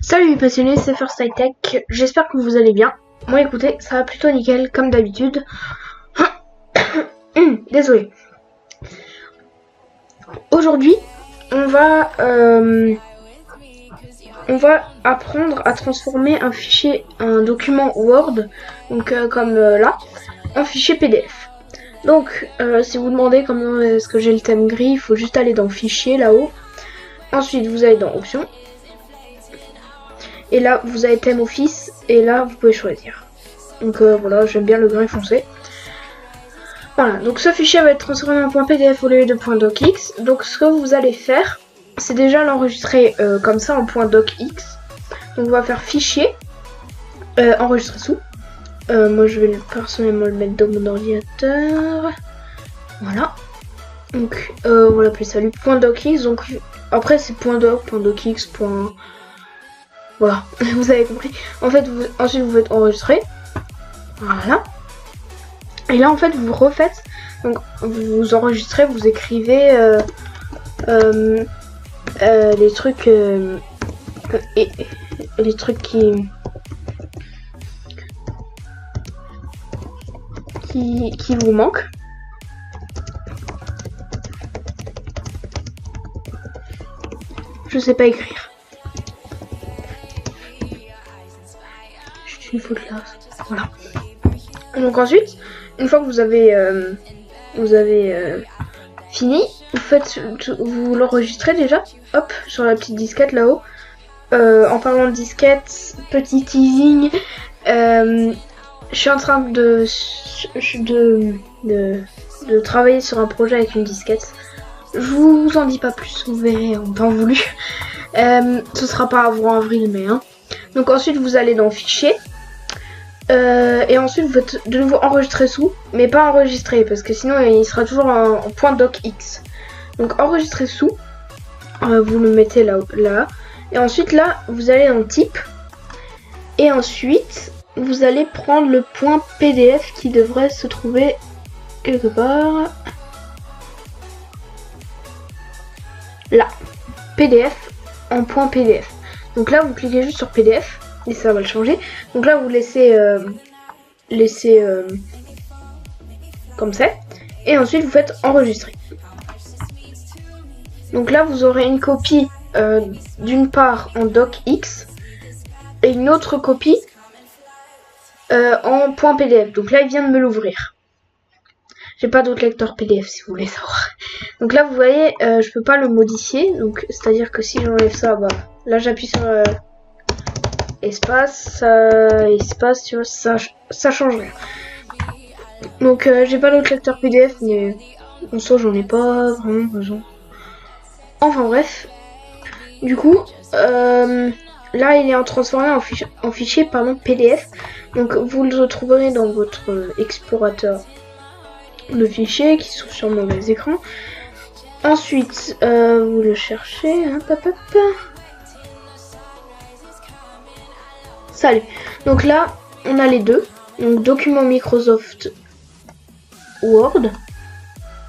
Salut les passionnés, c'est First High Tech, j'espère que vous allez bien. Moi écoutez, ça va plutôt nickel comme d'habitude. Désolé. Aujourd'hui, on va apprendre à transformer un fichier, un document Word, donc comme là, en fichier PDF. Donc, si vous demandez comment est-ce que j'ai le thème gris, il faut juste aller dans Fichier là-haut. Ensuite, vous allez dans Options. Et là, vous avez thème Office. Et là, vous pouvez choisir. Donc voilà, j'aime bien le gris foncé. Voilà, donc ce fichier va être transformé en .pdf au lieu de .docx. Donc ce que vous allez faire, c'est déjà l'enregistrer comme ça en .docx. Donc on va faire Fichier, enregistrer sous. Moi je vais personnellement le mettre dans mon ordinateur. Voilà. Donc on va l'appeler salut .docx. Donc après c'est .doc, .docx, voilà, vous avez compris. En fait, ensuite vous faites enregistrer. Voilà. Et là en fait vous refaites. Donc vous enregistrez, vous écrivez les trucs et les trucs qui vous manquent. Je sais pas écrire. Juste une faute là. Voilà. Donc ensuite, une fois que vous avez fini, vous l'enregistrez déjà. Hop, sur la petite disquette là-haut. En parlant de disquette, petit teasing. Je suis en train de travailler sur un projet avec une disquette. Je vous en dis pas plus, vous verrez en temps voulu. Ce sera pas avant avril, mais hein. Donc ensuite vous allez dans Fichier. Et ensuite vous faites de nouveau enregistrer sous, mais pas enregistrer parce que sinon il sera toujours en .docx. Donc enregistrer sous, vous le mettez là, et ensuite là vous allez dans type, et ensuite vous allez prendre le .pdf qui devrait se trouver quelque part là, PDF en .pdf. Donc là vous cliquez juste sur PDF. Et ça va le changer. Donc là vous laissez comme ça. Et ensuite vous faites enregistrer. Donc là vous aurez une copie d'une part en docx et une autre copie en .pdf. Donc là il vient de me l'ouvrir. J'ai pas d'autre lecteur PDF si vous voulez savoir. Donc là vous voyez je peux pas le modifier. Donc c'est à dire que si j'enlève ça, bah là j'appuie sur espace, espace, tu vois, ça change rien. Donc j'ai pas d'autre lecteur PDF, mais en soi j'en ai pas vraiment besoin. Enfin bref, du coup là il est en transformé en fichier pardon, PDF. Donc vous le retrouverez dans votre explorateur de fichiers qui sont sûrement dans les écrans. Ensuite vous le cherchez, hein, Salut. Donc là, on a les deux. Donc document Microsoft Word.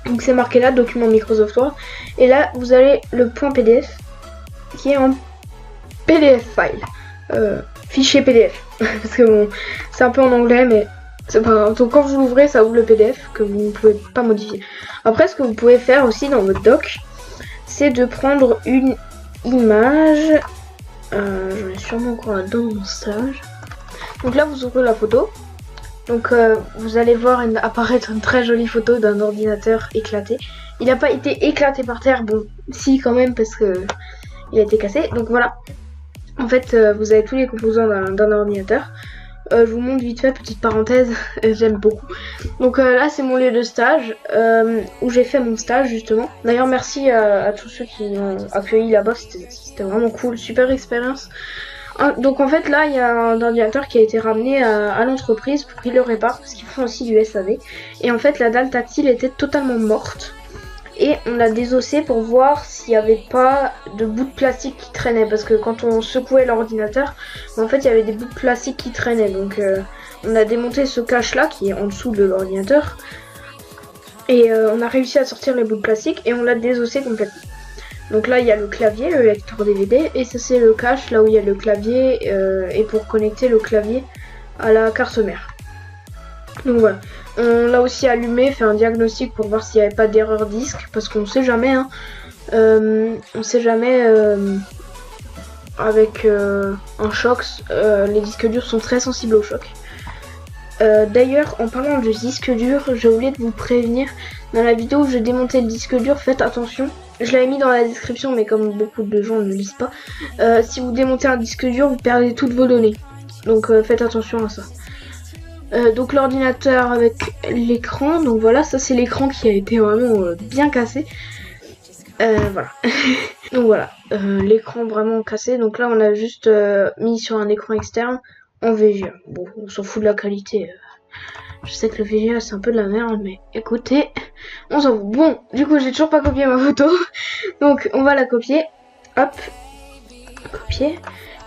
Donc c'est marqué là, document Microsoft Word. Et là, vous avez le .pdf qui est en PDF file. Fichier PDF. Parce que bon, c'est un peu en anglais, mais c'est pas grave. Donc quand vous l'ouvrez, ça ouvre le PDF que vous ne pouvez pas modifier. Après, ce que vous pouvez faire aussi dans votre doc, c'est de prendre une image. J'en ai sûrement encore là dans mon stage. Donc là vous ouvrez la photo. Donc vous allez voir apparaître une très jolie photo d'un ordinateur éclaté. Il n'a pas été éclaté par terre, bon si quand même parce que il a été cassé. Donc voilà. En fait vous avez tous les composants d'un ordinateur. Je vous montre vite fait, petite parenthèse, j'aime beaucoup. Donc là c'est mon lieu de stage où j'ai fait mon stage justement. D'ailleurs merci à tous ceux qui m'ont accueilli là-bas, c'était vraiment cool, super expérience. Donc en fait là il y a un ordinateur qui a été ramené à l'entreprise pour qu'ils le réparent parce qu'ils font aussi du SAV. Et en fait la dalle tactile était totalement morte. Et on l'a désossé pour voir s'il n'y avait pas de bouts de plastique qui traînaient. Parce que quand on secouait l'ordinateur, en fait il y avait des bouts de plastique qui traînaient. Donc on a démonté ce cache là qui est en dessous de l'ordinateur. Et on a réussi à sortir les bouts de plastique et on l'a désossé complètement. Donc là il y a le clavier, le lecteur DVD, et ça c'est le cache, là où il y a le clavier, et pour connecter le clavier à la carte mère. Donc voilà, on l'a aussi allumé, fait un diagnostic pour voir s'il n'y avait pas d'erreur disque, parce qu'on sait jamais, hein. On sait jamais avec un choc, les disques durs sont très sensibles au choc. D'ailleurs, en parlant de disque dur, j'ai oublié de vous prévenir, dans la vidéo où je démontais le disque dur, faites attention. Je l'avais mis dans la description, mais comme beaucoup de gens ne lisent pas, si vous démontez un disque dur, vous perdez toutes vos données. Donc faites attention à ça. Donc l'ordinateur avec l'écran, donc voilà, ça c'est l'écran qui a été vraiment bien cassé. Voilà. Donc voilà, l'écran vraiment cassé. Donc là on a juste mis sur un écran externe en VGA. Bon, on s'en fout de la qualité. Je sais que le VGA c'est un peu de la merde, mais écoutez, on s'en fout. Bon, du coup j'ai toujours pas copié ma photo. Donc on va la copier. Hop. Copier.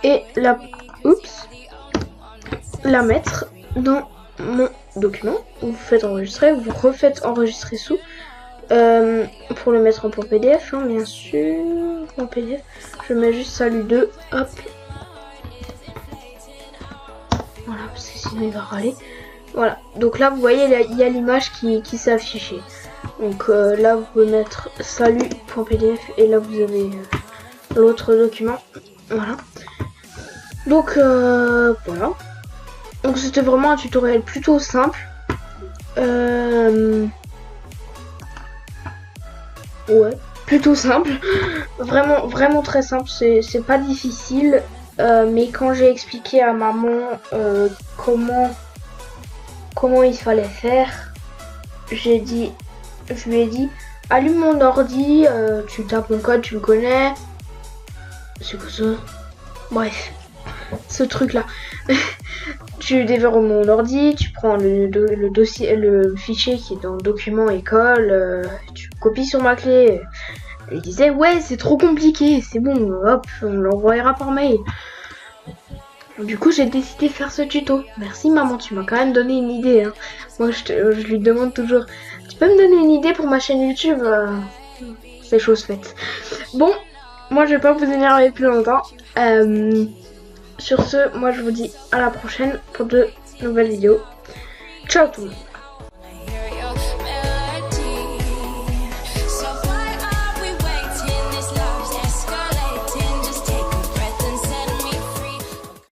Et la... Oups. La mettre dans mon document. Vous faites enregistrer. Vous refaites enregistrer sous. Pour le mettre en point PDF, hein, bien sûr. En PDF. Je mets juste salut 2. Hop. Voilà, parce que sinon il va râler. Voilà, donc là vous voyez il y a l'image qui s'est affichée. Donc là vous pouvez mettre salut.pdf et là vous avez l'autre document. Voilà. Donc voilà. Donc c'était vraiment un tutoriel plutôt simple. Ouais, plutôt simple. Vraiment très simple. C'est pas difficile. Mais quand j'ai expliqué à maman comment il fallait faire, je lui ai dit allume mon ordi, tu tapes mon code, tu le connais. C'est quoi ça? Bref, ce truc là. Tu déverrouilles mon ordi, tu prends le dossier, le fichier qui est dans le document école, tu copies sur ma clé. Il disait ouais c'est trop compliqué, c'est bon, hop, on l'envoyera par mail. Du coup j'ai décidé de faire ce tuto. Merci maman, tu m'as quand même donné une idée, hein. Moi je lui demande toujours, tu peux me donner une idée pour ma chaîne YouTube? C'est chose faite. Bon, moi je vais pas vous énerver plus longtemps. Sur ce, moi je vous dis à la prochaine pour de nouvelles vidéos. Ciao tout le monde.